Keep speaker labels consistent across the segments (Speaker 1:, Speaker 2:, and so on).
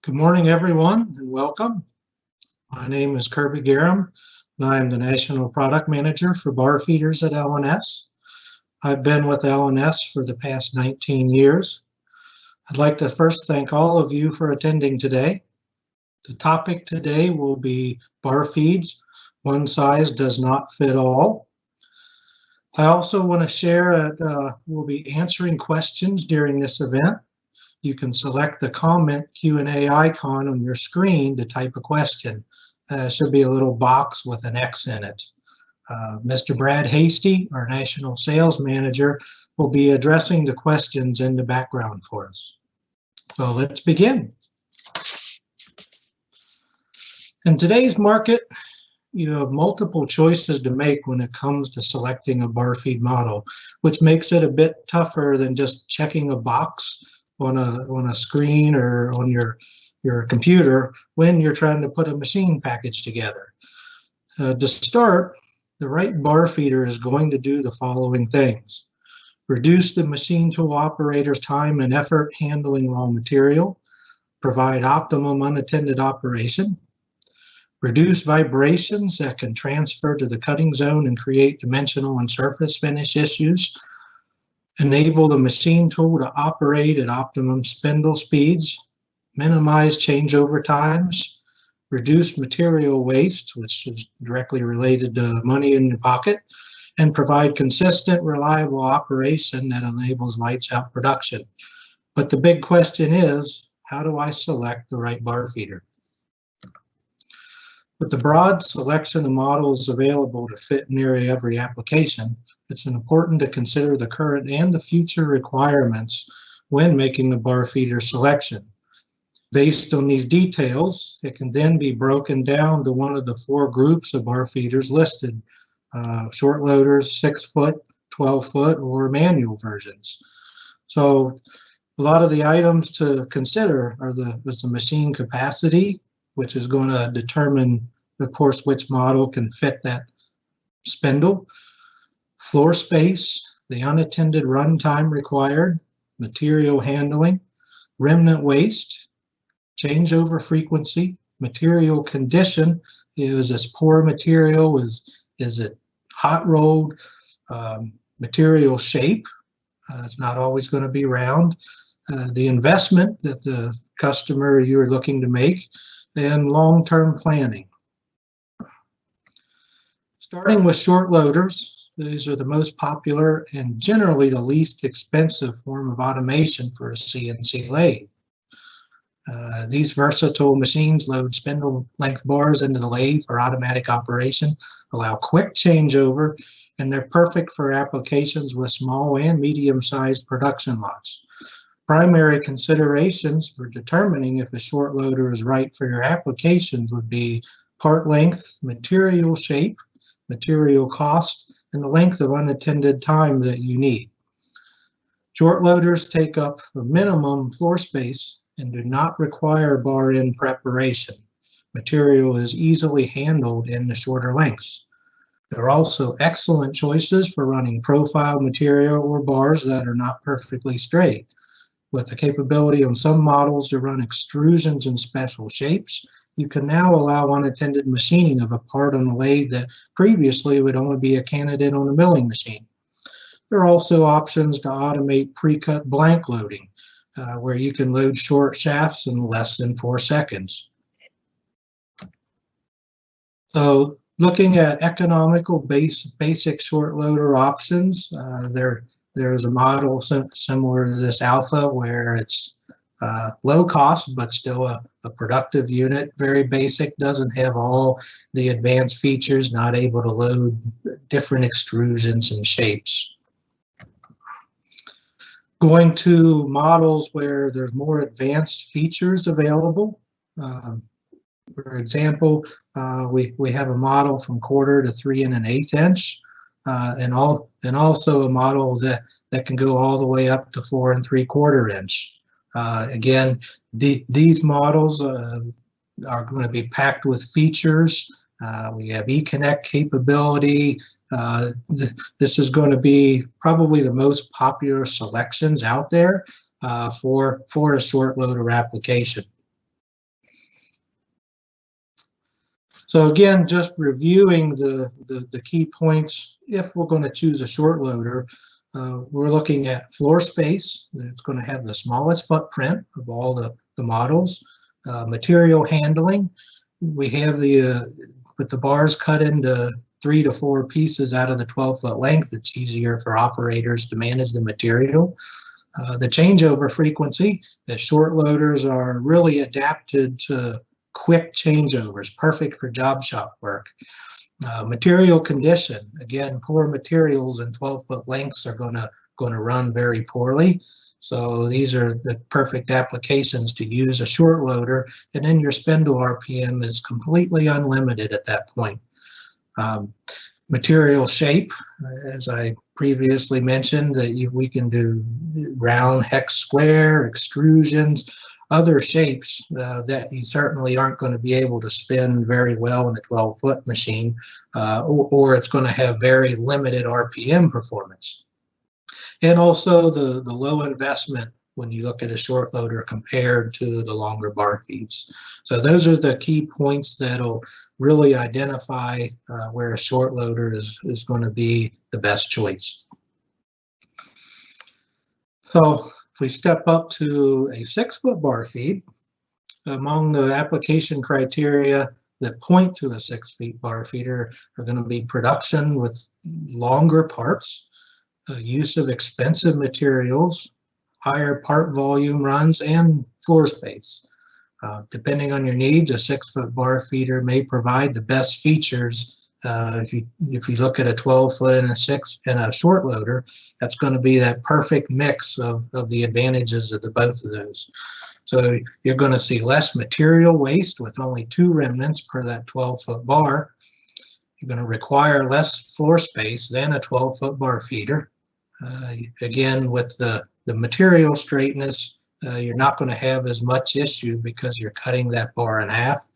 Speaker 1: Good morning, everyone, and welcome. My name is Kirby Garum, and I am the National Product Manager for bar feeders at LNS. I've been with LNS for the past 19 years. I'd like to first thank all of you for attending today. The topic today will be bar feeds. One size does not fit all. I also want to share that we'll be answering questions during this event. You can select the comment Q&A icon on your screen to type a question. It should be a little box with an X in it. Mr. Brad Hasty, our National Sales Manager, will be addressing the questions in the background for us. So let's begin. In today's market, you have multiple choices to make when it comes to selecting a bar feed model, which makes it a bit tougher than just checking a box on a screen or on your computer when you're trying to put a machine package together. To start, the right bar feeder is going to do the following things: reduce the machine tool operator's time and effort handling raw material, provide optimum unattended operation, reduce vibrations that can transfer to the cutting zone and create dimensional and surface finish issues, enable the machine tool to operate at optimum spindle speeds, minimize changeover times, reduce material waste, which is directly related to money in your pocket, and provide consistent, reliable operation that enables lights out production. But the big question is, how do I select the right bar feeder? With the broad selection of models available to fit nearly every application, it's important to consider the current and the future requirements when making the bar feeder selection. Based on these details, it can then be broken down to one of the four groups of bar feeders listed: short loaders, 6-foot, 12-foot, or manual versions. So a lot of the items to consider are the machine capacity, which is going to determine, of course, which model can fit that spindle, floor space, the unattended runtime required, material handling, remnant waste, changeover frequency, material condition. Is this poor material? Is it hot rolled? Material shape. It's not always going to be round. The investment that the customer you're looking to make, and long-term planning. Starting with short loaders, these are the most popular and generally the least expensive form of automation for a CNC lathe. These versatile machines load spindle length bars into the lathe for automatic operation, allow quick changeover, and they're perfect for applications with small and medium-sized production lots. Primary considerations for determining if a short loader is right for your applications would be part length, material shape, material cost, and the length of unattended time that you need. Short loaders take up a minimum floor space and do not require bar end preparation. Material is easily handled in the shorter lengths. They're also excellent choices for running profile material or bars that are not perfectly straight. With the capability on some models to run extrusions in special shapes, you can now allow unattended machining of a part on a lathe that previously would only be a candidate on a milling machine. There are also options to automate pre-cut blank loading, where you can load short shafts in less than 4 seconds. So looking at economical basic short loader options, there's a model similar to this Alpha where it's low cost but still a productive unit, very basic, doesn't have all the advanced features, not able to load different extrusions and shapes. Going to models where there's more advanced features available. For example, we have a model from 1/4 to 3 1/8 inch. And also a model that can go all the way up to 4 3/4 inch. Again, these models are going to be packed with features. We have Econnect capability. This is going to be probably the most popular selections out there for a short loader application. So again, just reviewing the key points, if we're going to choose a short loader, we're looking at floor space. It's going to have the smallest footprint of all the models. Material handling, we have with the bars cut into 3 to 4 pieces out of the 12-foot length, it's easier for operators to manage the material. The changeover frequency, the short loaders are really adapted to quick changeovers, perfect for job shop work. Material condition, again, poor materials and 12-foot lengths are going to run very poorly. So these are the perfect applications to use a short loader, and then your spindle RPM is completely unlimited at that point. Material shape, as I previously mentioned, that we can do round, hex, square, extrusions, other shapes that you certainly aren't going to be able to spin very well in a 12-foot machine, or it's going to have very limited RPM performance. And also the low investment when you look at a short loader compared to the longer bar feeds. So those are the key points that'll really identify where a short loader is going to be the best choice. So if we step up to a 6-foot bar feed, among the application criteria that point to a 6-foot bar feeder are going to be production with longer parts, use of expensive materials, higher part volume runs, and floor space. Depending on your needs, a 6-foot bar feeder may provide the best features. If you look at a 12-foot and a short loader, that's going to be that perfect mix of the advantages of both of those. So you're going to see less material waste with only 2 remnants per that 12-foot bar. You're going to require less floor space than a 12-foot bar feeder. Again, with the material straightness, you're not going to have as much issue because you're cutting that bar in half,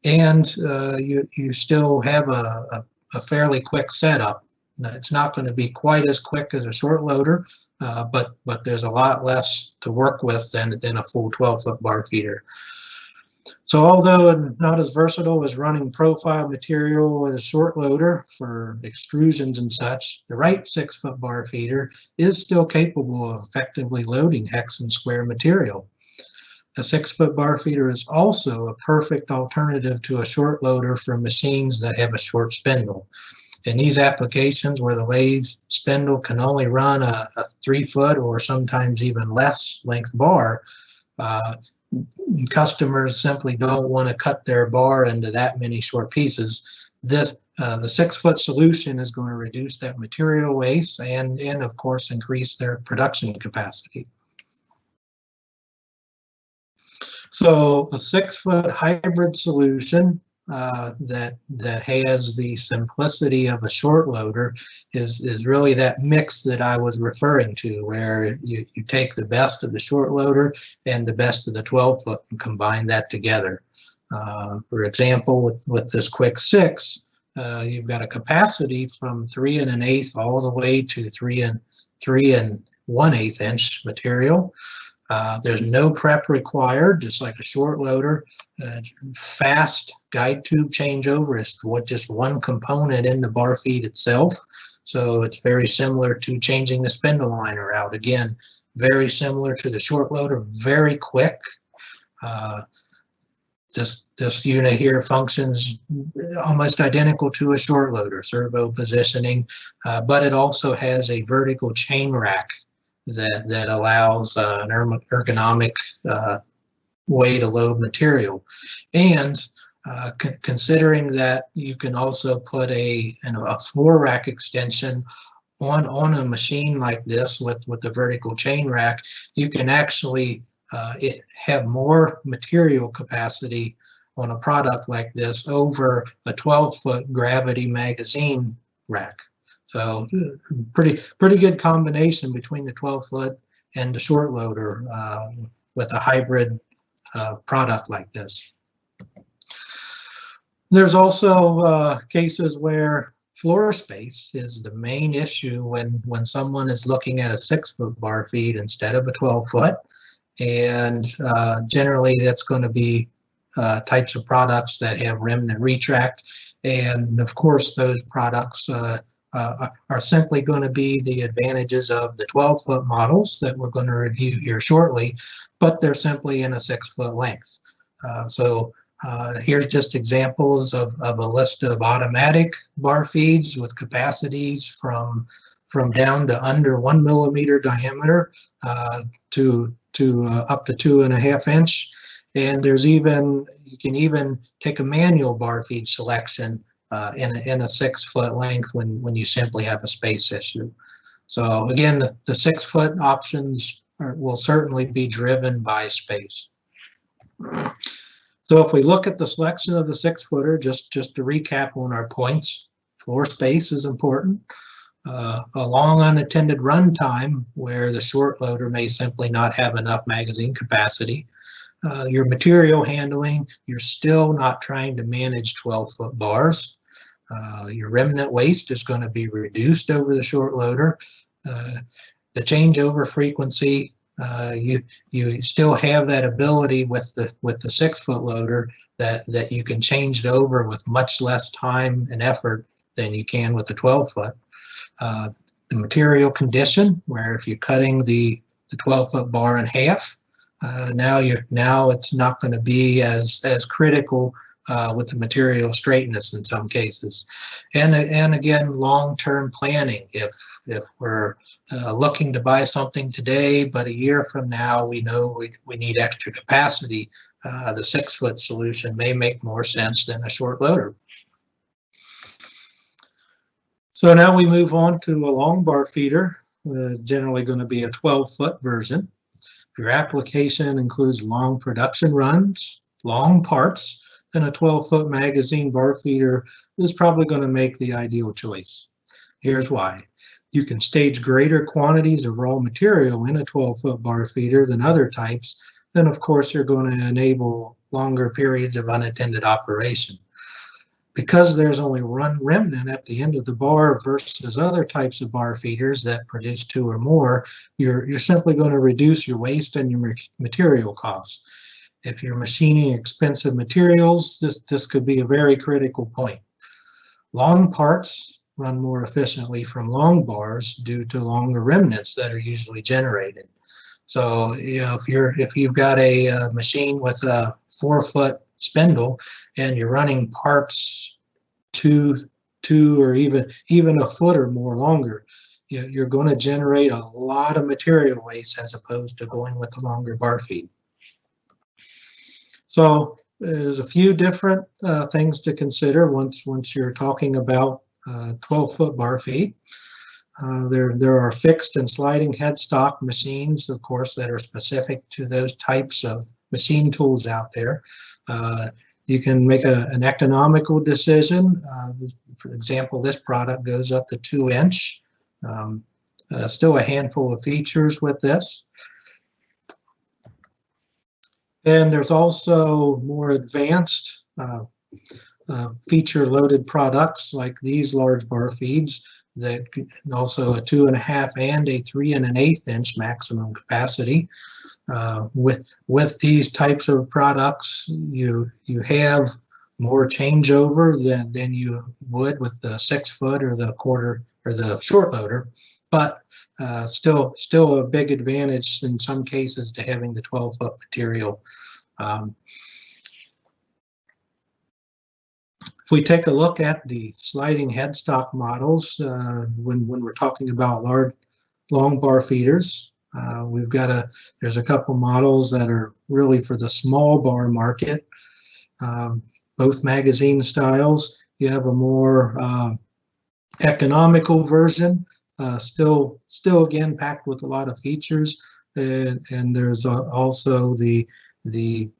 Speaker 1: and you still have a fairly quick setup. Now, it's not going to be quite as quick as a short loader, but there's a lot less to work with than a full 12-foot bar feeder. So although not as versatile as running profile material with a short loader for extrusions and such, the right 6-foot bar feeder is still capable of effectively loading hex and square material. A 6-foot bar feeder is also a perfect alternative to a short loader for machines that have a short spindle. In these applications where the lathe spindle can only run a 3-foot or sometimes even less length bar, customers simply don't want to cut their bar into that many short pieces. The 6-foot solution is going to reduce that material waste and of course increase their production capacity. So a 6-foot hybrid solution that has the simplicity of a short loader is really that mix that I was referring to, where you take the best of the short loader and the best of the 12-foot and combine that together. For example, with this Quick 6, you've got a capacity from 3 1/8 all the way to 3 1/8 inch material. There's no prep required, just like a short loader. Fast guide tube changeover is just one component in the bar feed itself. So it's very similar to changing the spindle liner out. Again, very similar to the short loader, very quick. This unit here functions almost identical to a short loader, servo positioning, but it also has a vertical chain rack that allows an ergonomic way to load material. And considering that you can also put a floor rack extension on a machine like this with the vertical chain rack, you can actually have more material capacity on a product like this over a 12-foot gravity magazine rack. So pretty good combination between the 12-foot and the short loader with a hybrid product like this. There's also cases where floor space is the main issue when someone is looking at a 6-foot bar feed instead of a 12-foot, and generally that's going to be types of products that have remnant retract, and of course those products are simply going to be the advantages of the 12-foot models that we're going to review here shortly, but they're simply in a 6-foot length. Here's just examples of a list of automatic bar feeds with capacities from down to under 1 millimeter diameter to up to 2.5 inch. And there's even, you can even take a manual bar feed selection in a 6-foot length when you simply have a space issue. So again, the 6-foot options will certainly be driven by space. So if we look at the selection of the 6-footer, just to recap on our points, floor space is important. A long unattended run time where the short loader may simply not have enough magazine capacity. Your material handling, you're still not trying to manage 12-foot bars. Your remnant waste is going to be reduced over the short loader. The changeover frequency, you still have that ability with the 6-foot loader that you can change it over with much less time and effort than you can with the 12-foot. The material condition, where if you're cutting the 12-foot bar in half, now it's not going to be as critical with the material straightness in some cases. And again, long-term planning. If we're looking to buy something today, but a year from now we know we need extra capacity, the 6-foot solution may make more sense than a short loader. So now we move on to a long bar feeder, generally going to be a 12-foot version. If your application includes long production runs, long parts, then a 12-foot magazine bar feeder is probably going to make the ideal choice. Here's why. You can stage greater quantities of raw material in a 12-foot bar feeder than other types, then of course you're going to enable longer periods of unattended operation. Because there's only one remnant at the end of the bar versus other types of bar feeders that produce 2 or more, you're simply going to reduce your waste and your material costs. If you're machining expensive materials, this could be a very critical point. Long parts run more efficiently from long bars due to longer remnants that are usually generated. So if you've got a machine with a 4-foot spindle and you're running parts two or even a foot or more longer, you're going to generate a lot of material waste as opposed to going with the longer bar feed. So there's a few different things to consider once you're talking about 12-foot bar feed. There are fixed and sliding headstock machines, of course, that are specific to those types of machine tools out there. You can make an economical decision. For example, this product goes up to 2 inch. Still a handful of features with this. And there's also more advanced feature-loaded products like these large bar feeds that also a 2.5 and a 3 1/8 inch maximum capacity. With these types of products, you have more changeover than you would with the 6-foot or the quarter or the short loader, but still a big advantage in some cases to having the 12-foot material. If we take a look at the sliding headstock models, when we're talking about long bar feeders, there's a couple models that are really for the small bar market. Both magazine styles. You have a more economical version, still again packed with a lot of features, and there's also the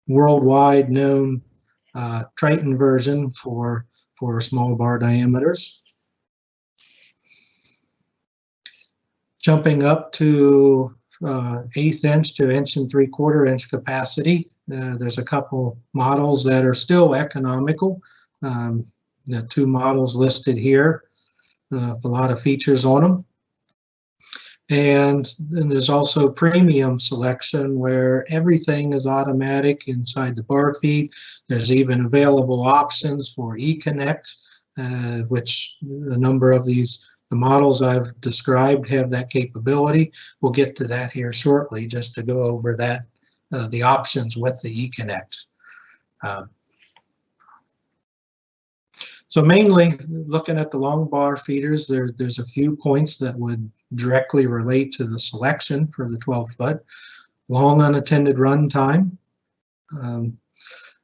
Speaker 1: worldwide known Triton version for small bar diameters. Jumping up to 1/8 inch to 1 3/4 inch capacity, there's a couple models that are still economical. The 2 models listed here, a lot of features on them. And then there's also premium selection where everything is automatic inside the bar feed. There's even available options for Econnect, which a number of the models I've described have that capability. We'll get to that here shortly, just to go over that, the options with the Econnect. So mainly looking at the long bar feeders, there's a few points that would directly relate to the selection for the 12-foot. Long unattended run time.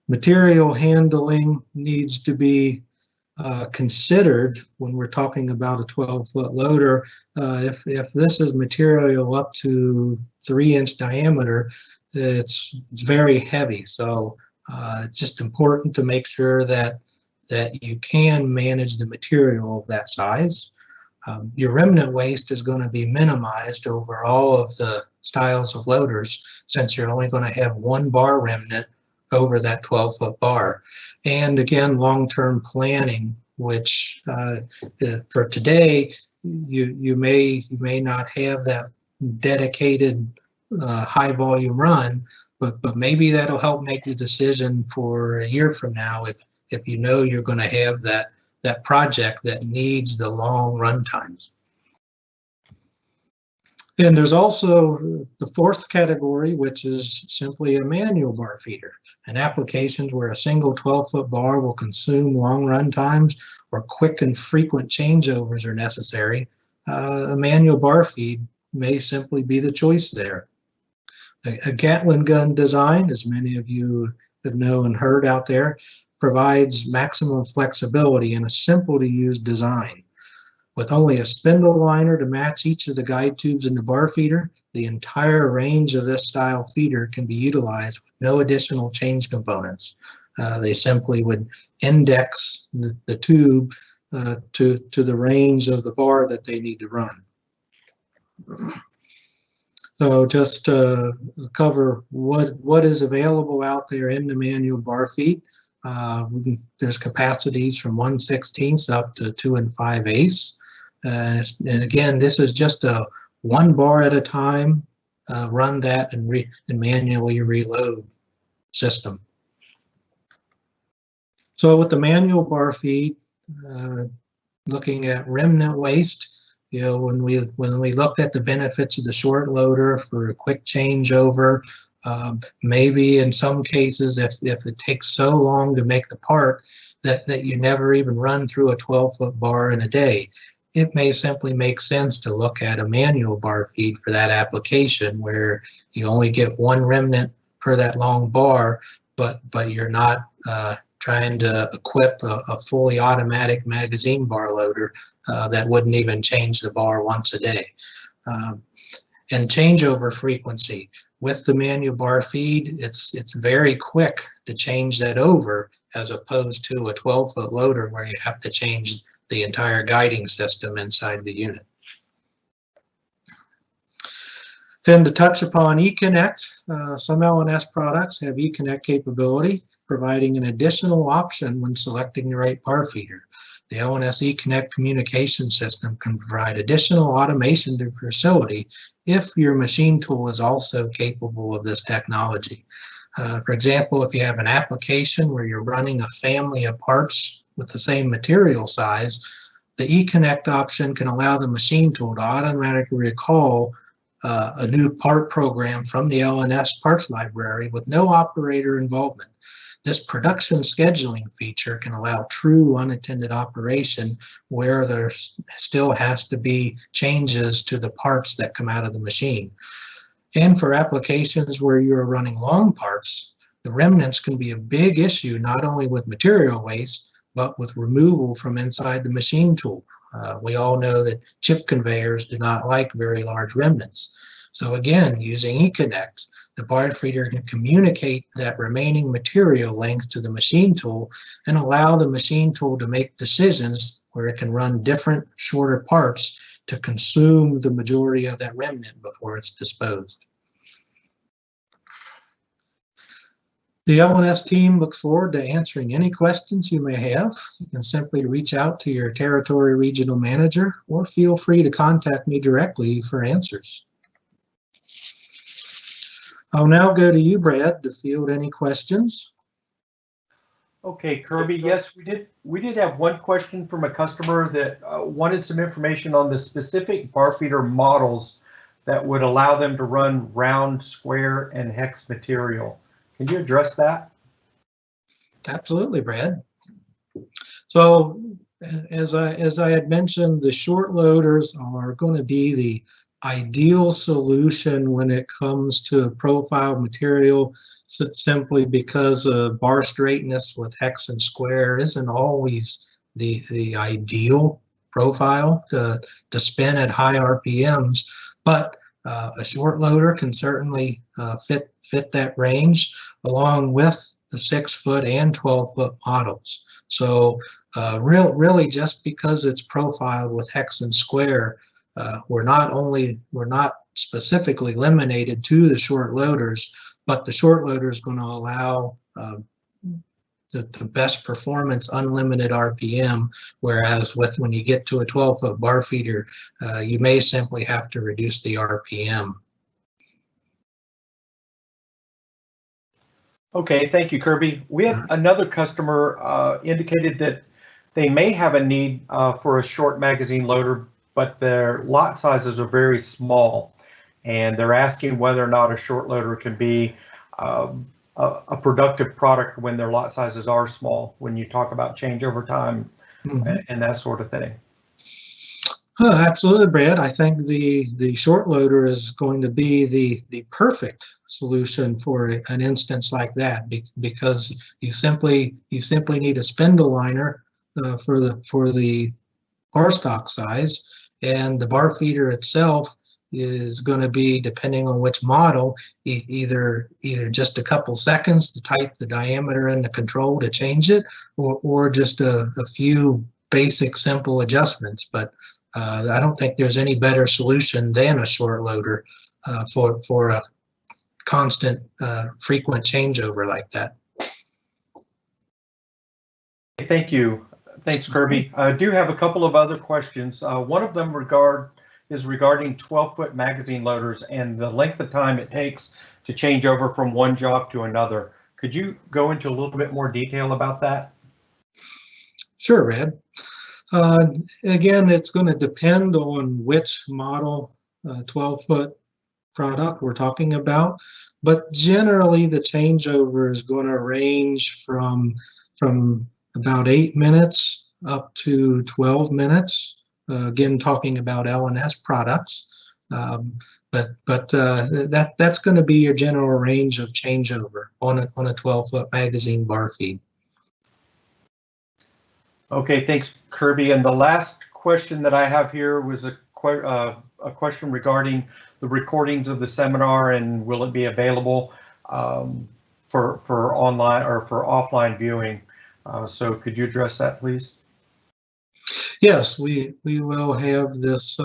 Speaker 1: Material handling needs to be considered when we're talking about a 12-foot loader. If this is material up to 3-inch diameter, it's very heavy. So it's just important to make sure that you can manage the material of that size. Your remnant waste is going to be minimized over all of the styles of loaders, since you're only going to have one bar remnant over that 12-foot bar. And again, long-term planning, which for today, you may not have that dedicated high volume run, but maybe that'll help make the decision for a year from now if you know you're going to have that project that needs the long run times. And there's also the fourth category, which is simply a manual bar feeder, and applications where a single 12-foot bar will consume long run times or quick and frequent changeovers are necessary. A manual bar feed may simply be the choice there. A Gatling gun design, as many of you have known and heard out there, provides maximum flexibility in a simple to use design. With only a spindle liner to match each of the guide tubes in the bar feeder, the entire range of this style feeder can be utilized with no additional change components. They simply would index the tube to the range of the bar that they need to run. So just to cover what is available out there in the manual bar feed. There's capacities from 1/16 up to 2 5/8. And again, this is just a one bar at a time, run that and manually reload system. So with the manual bar feed, looking at remnant waste, you know, when we looked at the benefits of the short loader for a quick changeover, maybe in some cases, if it takes so long to make the part that you never even run through a 12-foot bar in a day, it may simply make sense to look at a manual bar feed for that application, where you only get one remnant per that long bar, but you're not trying to equip a fully automatic magazine bar loader that wouldn't even change the bar once a day. And changeover frequency. With the manual bar feed, it's very quick to change that over, as opposed to a 12-foot loader where you have to change the entire guiding system inside the unit. Then to touch upon Econnect, some LNS products have Econnect capability, providing an additional option when selecting the right bar feeder. The LNS Econnect communication system can provide additional automation to your facility if your machine tool is also capable of this technology. For example, if you have an application where you're running a family of parts with the same material size, the Econnect option can allow the machine tool to automatically recall a new part program from the LNS parts library with no operator involvement. This production scheduling feature can allow true unattended operation where there still has to be changes to the parts that come out of the machine. And for applications where you're running long parts, the remnants can be a big issue, not only with material waste, but with removal from inside the machine tool. We all know that chip conveyors do not like very large remnants. So again, using Econnect, the bar feeder can communicate that remaining material length to the machine tool and allow the machine tool to make decisions where it can run different shorter parts to consume the majority of that remnant before it's disposed. The LNS team looks forward to answering any questions you may have. You can simply reach out to your territory regional manager or feel free to contact me directly for answers. I'll now go to you, Brad, to field any questions.
Speaker 2: Okay, Kirby, yes, we did have one question from a customer that wanted some information on the specific bar feeder models that would allow them to run round, square, and hex material. Can you address that?
Speaker 1: Absolutely, Brad. So as I had mentioned, the short loaders are going to be the ideal solution when it comes to profile material, simply because bar straightness with hex and square isn't always the ideal profile to spin at high RPMs, but a short loader can certainly fit that range, along with the 6-foot and 12-foot models. So really, just because it's profiled with hex and square, we're not specifically limited to the short loaders, but the short loader is going to allow the best performance, unlimited RPM, whereas when you get to a 12-foot bar feeder, you may simply have to reduce the RPM.
Speaker 2: Okay, thank you, Kirby. We had another customer indicated that they may have a need for a short magazine loader, but their lot sizes are very small, and they're asking whether or not a short loader can be a productive product when their lot sizes are small, when you talk about changeover time and that sort of thing.
Speaker 1: Absolutely, Brad. I think the short loader is going to be the perfect solution for an instance like that, because you simply need a spindle liner for the bar stock size, and the bar feeder itself is going to be, depending on which model, either just a couple seconds to type the diameter in the control to change it, or just a few basic simple adjustments. But I don't think there's any better solution than a short loader for a constant, frequent changeover like that.
Speaker 2: Thank you. Thanks, Kirby. I do have a couple of other questions. One of them is regarding 12-foot magazine loaders and the length of time it takes to change over from one job to another. Could you go into a little bit more detail about that?
Speaker 1: Sure, Red. Again, it's going to depend on which model 12-foot product we're talking about, but generally the changeover is going to range from about 8 minutes up to 12 minutes. Again, talking about LNS products, but that's going to be your general range of changeover on a 12-foot magazine bar feed.
Speaker 2: Okay, thanks, Kirby. And the last question that I have here was a question regarding the recordings of the seminar, and will it be available for online or for offline viewing? So could you address that, please?
Speaker 1: Yes, we will have this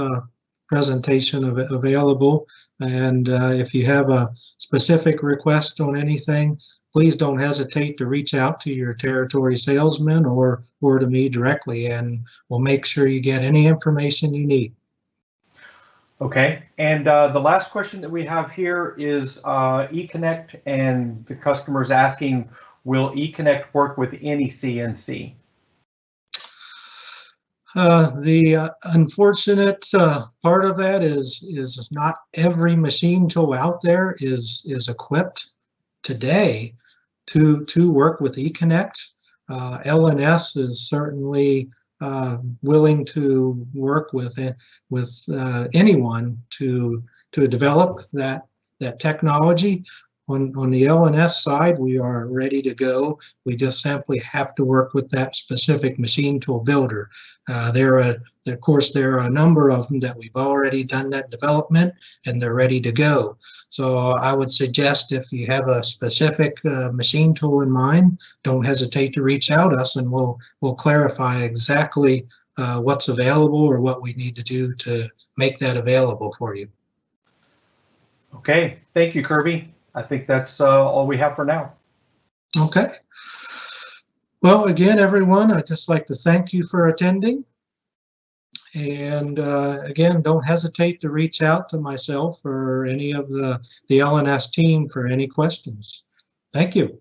Speaker 1: presentation of it available, and if you have a specific request on anything, please don't hesitate to reach out to your territory salesman or to me directly, and we'll make sure you get any information you need.
Speaker 2: Okay, and the last question that we have here is Econnect, and the customer's asking, will Econnect work with any CNC?
Speaker 1: The unfortunate part of that is not every machine tool out there is equipped today to work with Econnect. LNS is certainly willing to work with anyone to develop that technology. On the LNS side, we are ready to go. We just simply have to work with that specific machine tool builder. Of course, there are a number of them that we've already done that development, and they're ready to go. So I would suggest, if you have a specific machine tool in mind, don't hesitate to reach out to us, and we'll clarify exactly what's available or what we need to do to make that available for you.
Speaker 2: Okay, thank you, Kirby. I think that's all we have for now.
Speaker 1: Okay. Well, again, everyone, I'd just like to thank you for attending. And again, don't hesitate to reach out to myself or any of the LNS team for any questions. Thank you.